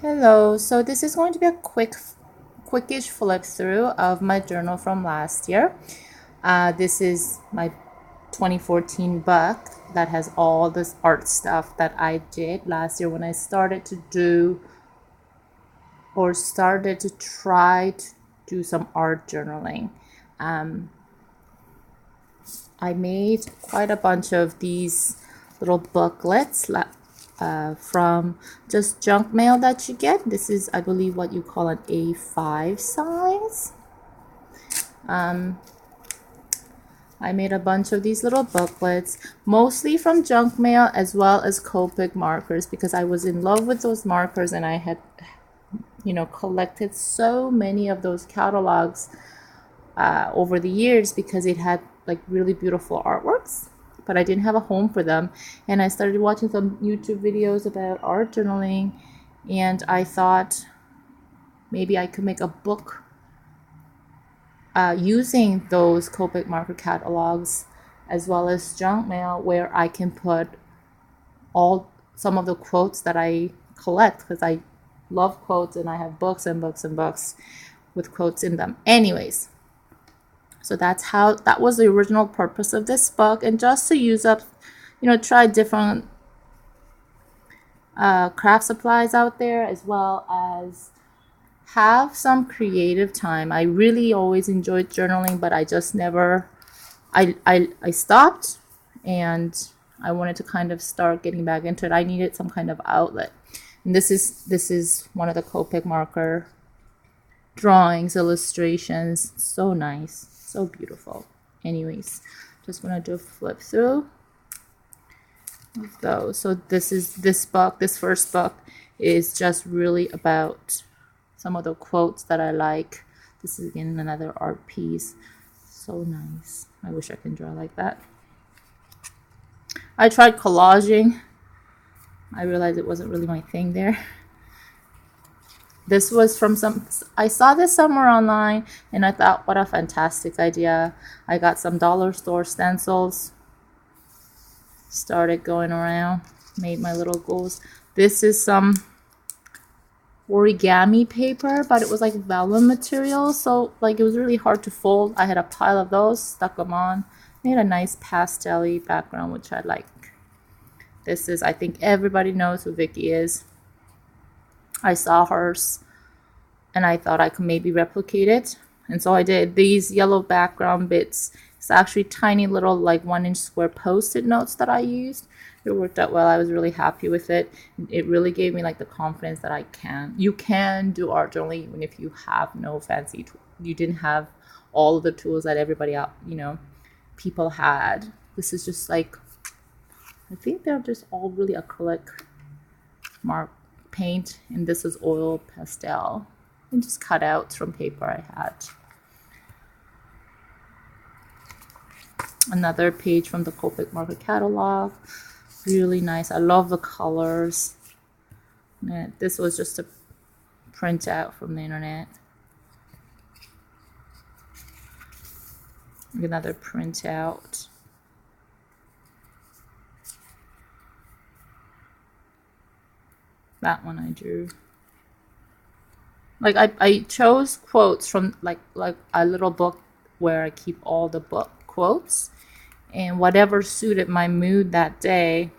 Hello, so this is going to be a quickish flip through of my journal from last year. This is my 2014 book that has all this art stuff that I did last year when I started to do or started to try to do some art journaling. I made quite a bunch of these little booklets from just junk mail that you get. This is, I believe, what you call an A5 size. I made a bunch of these little booklets, mostly from junk mail as well as Copic markers, because I was in love with those markers and I had, collected so many of those catalogs over the years because it had like really beautiful artworks, but I didn't have a home for them. And I started watching some YouTube videos about art journaling, and I thought maybe I could make a book using those Copic marker catalogs as well as junk mail, where I can put some of the quotes that I collect, because I love quotes and I have books and books and books with quotes in them. Anyways, so that was the original purpose of this book, and just to use up, try different craft supplies out there, as well as have some creative time. I really always enjoyed journaling, but I just never, I stopped, and I wanted to kind of start getting back into it. I needed some kind of outlet, and this is one of the Copic marker drawings, illustrations. So nice, so beautiful. Anyways, just gonna do a flip through of those. So this first book is just really about some of the quotes that I like. This is again another art piece. So nice. I wish I can draw like that. I tried collaging. I realized it wasn't really my thing there. This was from I saw this somewhere online, and I thought, what a fantastic idea. I got some dollar store stencils, started going around, made my little goals. This is some origami paper, but it was like vellum material, so like it was really hard to fold. I had a pile of those, stuck them on, made a nice pastel-y background, which I like. This is, I think everybody knows who Vicky is. I saw hers and I thought I could maybe replicate it, and so I did. These yellow background bits, it's actually tiny little like 1-inch square post-it notes that I used. It worked out well. I was really happy with it. It really gave me like the confidence that you can do art journaling even if you have no fancy you didn't have all of the tools that everybody out, people had. This is just like, I think they're just all really acrylic mark paint, and this is oil pastel and just cutouts from paper I had. Another page from the Copic marker catalog. Really nice. I love the colors. And this was just a printout from the internet. Another printout. That one I drew. Like I chose quotes from like a little book where I keep all the book quotes, and whatever suited my mood that day,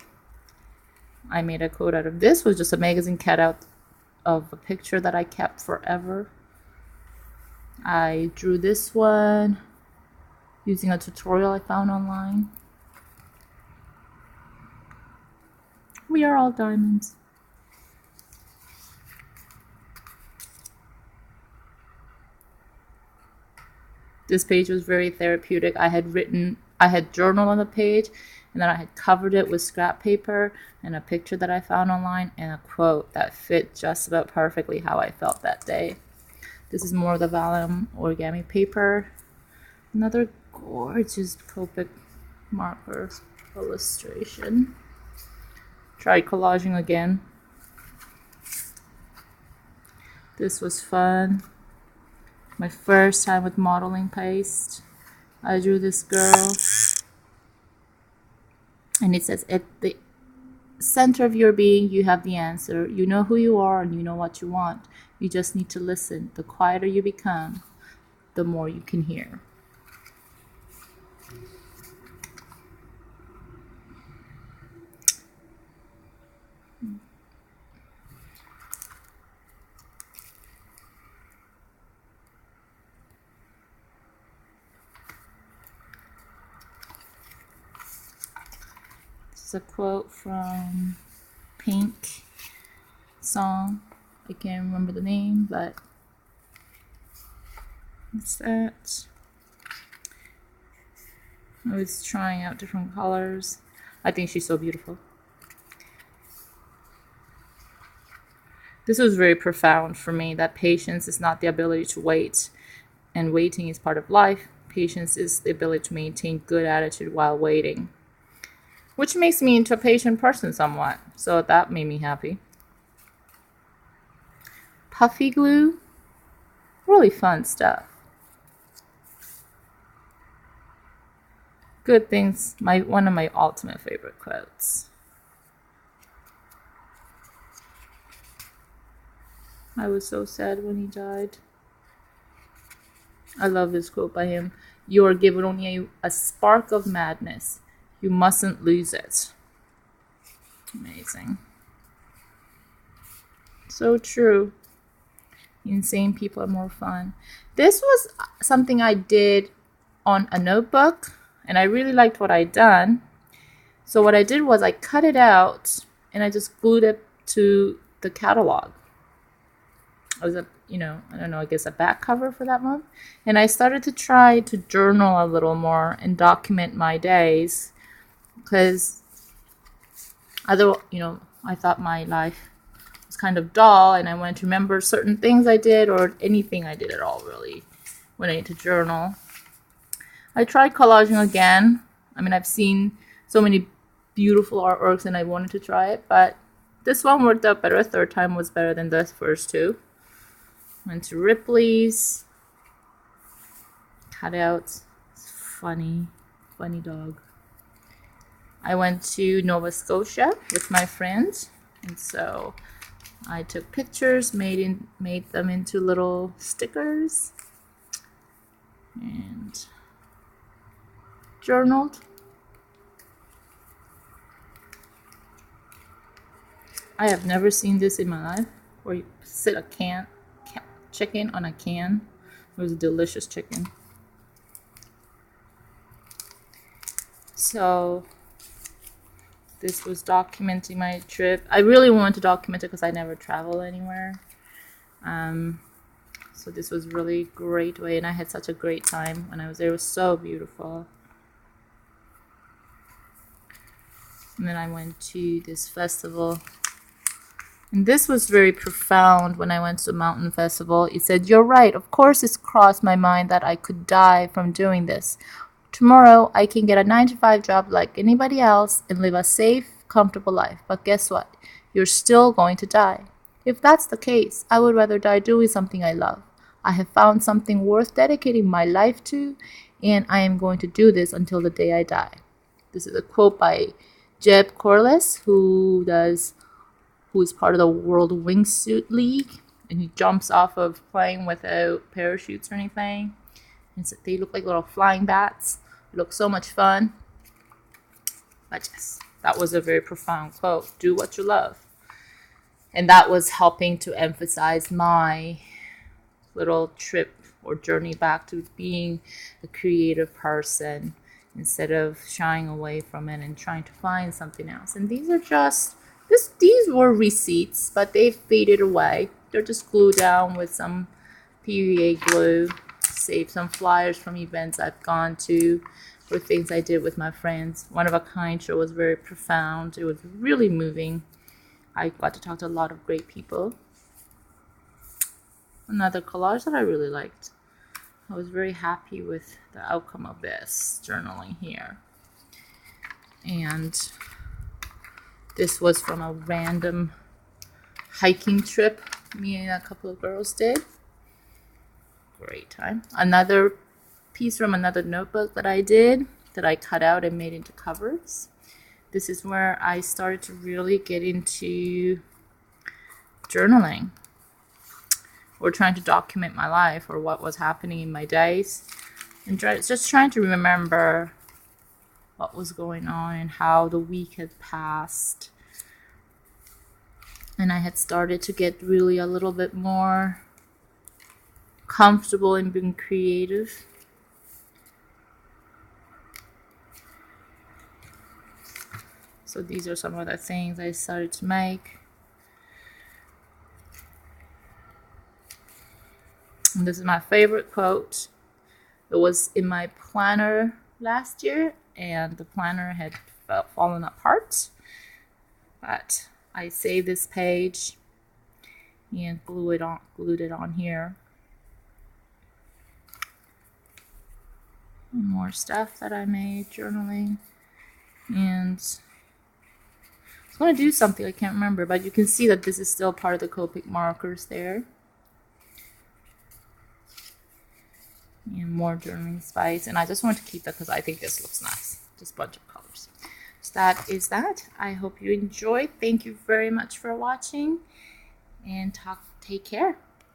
I made a quote out of. This was just a magazine cutout of a picture that I kept forever. I drew this one using a tutorial I found online. We are all diamonds. This page was very therapeutic. I had journaled on the page, and then I had covered it with scrap paper and a picture that I found online and a quote that fit just about perfectly how I felt that day. This is more of the vellum origami paper. Another gorgeous Copic marker illustration. Tried collaging again. This was fun. My first time with modeling paste. I drew this girl, and it says center of your being, you have the answer. You know who you are and you know what you want. You just need to listen. The quieter you become, the more you can hear. This is a quote from Pink song. I can't remember the name, but what's that? I was trying out different colors. I think she's so beautiful. This was very profound for me, that patience is not the ability to wait, and waiting is part of life. Patience is the ability to maintain good attitude while waiting, which makes me into a patient person somewhat. So that made me happy. Puffy glue, really fun stuff. Good things, one of my ultimate favorite quotes. I was so sad when he died. I love this quote by him. You are given only a spark of madness. You mustn't lose it. Amazing. So true. Insane people are more fun. This was something I did on a notebook, and I really liked what I'd done. So what I did was I cut it out and I just glued it to the catalog. It was I guess a back cover for that month. And I started to try to journal a little more and document my days, because I thought my life was kind of dull and I wanted to remember certain things I did, or anything I did at all, really, when I need to journal. I tried collaging again. I mean, I've seen so many beautiful artworks and I wanted to try it, but this one worked out better. Third time was better than the first two. Went to Ripley's. Cutouts. Funny dog. I went to Nova Scotia with my friends, and so I took pictures, made them into little stickers, and journaled. I have never seen this in my life, where you sit a chicken on a can. It was a delicious chicken. So this was documenting my trip. I really wanted to document it because I never travel anywhere. So this was really great way, and I had such a great time when I was there. It was so beautiful. And then I went to this festival. And this was very profound when I went to the mountain festival. It said, "You're right. Of course it's crossed my mind that I could die from doing this. Tomorrow I can get a 9-to-5 job like anybody else and live a safe, comfortable life. But guess what? You're still going to die. If that's the case, I would rather die doing something I love. I have found something worth dedicating my life to, and I am going to do this until the day I die." This is a quote by Jeb Corliss, who is part of the World Wingsuit League, and he jumps off of plane without parachutes or anything. And so they look like little flying bats. It looks so much fun. But yes, that was a very profound quote. Do what you love. And that was helping to emphasize my little trip or journey back to being a creative person, instead of shying away from it and trying to find something else. And these were receipts, but they faded away. They're just glued down with some PVA glue. Saved some flyers from events I've gone to, or things I did with my friends. One of a Kind show was very profound. It was really moving. I got to talk to a lot of great people. Another collage that I really liked. I was very happy with the outcome of this journaling here. And this was from a random hiking trip me and a couple of girls did. Great time. Another piece from another notebook that I did, that I cut out and made into covers. this is where I started to really get into journaling, or trying to document my life or what was happening in my days, and just trying to remember what was going on and how the week had passed. And I had started to get really a little bit more comfortable in being creative. So these are some of the things I started to make. And this is my favorite quote. It was in my planner last year, and the planner had fallen apart. But I saved this page and glued it on here. And more stuff that I made journaling. And I was going to do something, I can't remember, but you can see that this is still part of the Copic markers there. And more journaling spice, and I just want to keep that because I think this looks nice. Just a bunch of colors. So that is that. I hope you enjoyed. Thank you very much for watching, and take care.